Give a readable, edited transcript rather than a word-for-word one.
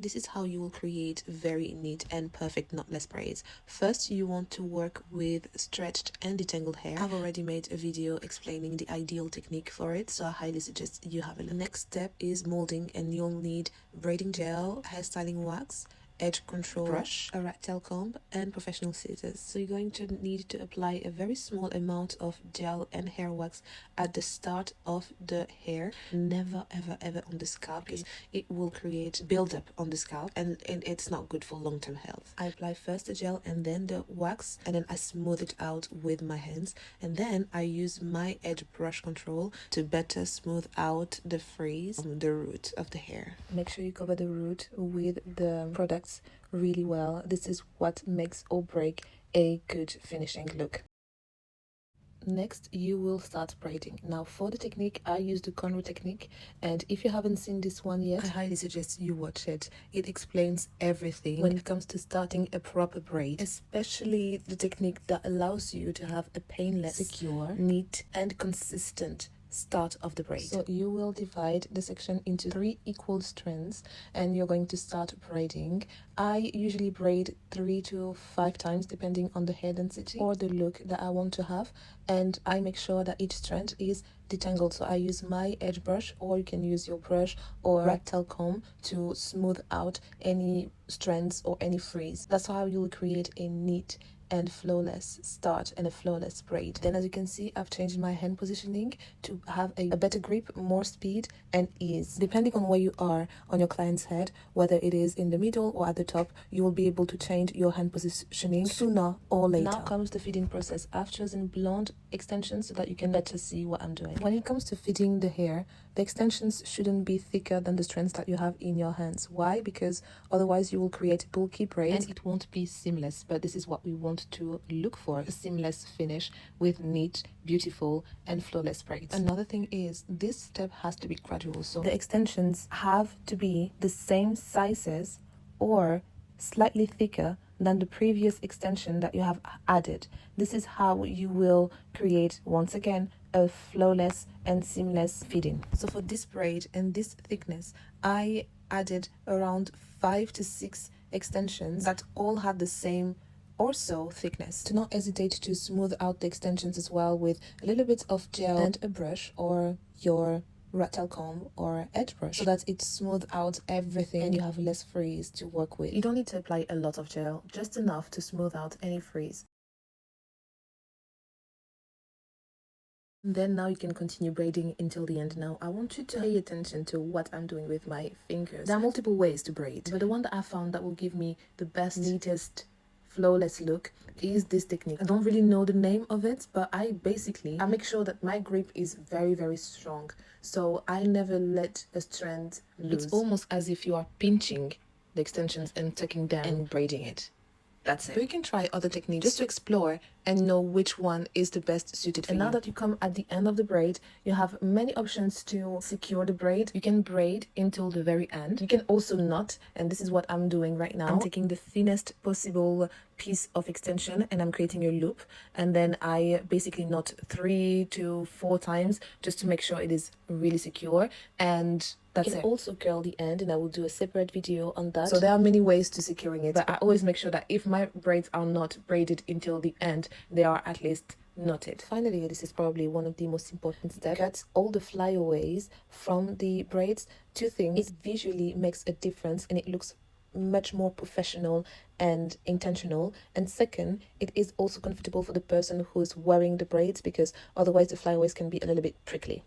This is how you will create very neat and perfect knotless braids. First, you want to work with stretched and detangled hair. I've already made a video explaining the ideal technique for it, so I highly suggest you have a look. The next step is molding, and you'll need braiding gel, hairstyling wax, edge control brush, a rat tail comb, and professional scissors. So you're going to need to apply a very small amount of gel and hair wax at the start of the hair. Never ever on the scalp, because it will create buildup on the scalp, and it's not good for long-term health. I apply first the gel and then the wax, and then I smooth it out with my hands, and then I use my edge brush control to better smooth out the frizz from the root of the hair. Make sure you cover the root with the products really well. This is what makes or break a good finishing look. Next, you will start braiding. Now, for the technique, I use the cornrow technique, and if you haven't seen this one yet, I highly suggest you watch it. It explains everything when it comes to starting a proper braid, especially the technique that allows you to have a painless, secure, neat, and consistent start of the braid. So you will divide the section into 3 equal strands, and you're going to start braiding. I usually braid 3 to 5 times depending on the hair density or the look that I want to have, and I make sure that each strand is detangled. So I use my edge brush, or you can use your brush or rat tail comb to smooth out any strands or any frizz. That's how you'll create a neat and flawless start and a flawless braid. Then, as you can see, I've changed my hand positioning to have a better grip, more speed and ease. Depending on where you are on your client's head, whether it is in the middle or at the top, you will be able to change your hand positioning sooner or later. Now comes the fitting process. I've chosen blonde extensions so that you can better see what I'm doing. When it comes to fitting the hair, the extensions shouldn't be thicker than the strands that you have in your hands. Why? Because otherwise you will create bulky braids and it won't be seamless. But this is what we want to look for: a seamless finish with neat, beautiful and flawless braids. Another thing is, this step has to be gradual, so the extensions have to be the same sizes or slightly thicker than the previous extension that you have added. This is how you will create, once again, a flawless and seamless fitting. So for this braid and this thickness, I added around 5 to 6 extensions that all had the same or so thickness. Do not hesitate to smooth out the extensions as well with a little bit of gel and a brush or your rat tail comb or edge brush, so that it smooths out everything and you have less frizz to work with. You don't need to apply a lot of gel, just enough to smooth out any frizz. Then now you can continue braiding until the end. Now I want you to pay attention to what I'm doing with my fingers. There are multiple ways to braid, but the one that I found that will give me the best, neatest, flawless look is this technique. I don't really know the name of it, but I make sure that my grip is very strong, so I never let a strand loose. It's almost as if you are pinching the extensions and tucking down and braiding it. That's it. So you can try other techniques just to explore and know which one is the best suited for you. And now that you come at the end of the braid, you have many options to secure the braid. You can braid until the very end. You can also knot, and this is what I'm doing right now. I'm taking the thinnest possible piece of extension and I'm creating a loop, and then I basically knot 3 to 4 times just to make sure it is really secure, and that's it. You can also curl the end, and I will do a separate video on that. So there are many ways to securing it, but I always make sure that if my braids are not braided until the end, they are at least knotted. Finally, this is probably one of the most important steps. Cut all the flyaways from the braids. 2 things: it visually makes a difference and it looks much more professional and intentional, and second, it is also comfortable for the person who is wearing the braids, because otherwise the flyaways can be a little bit prickly.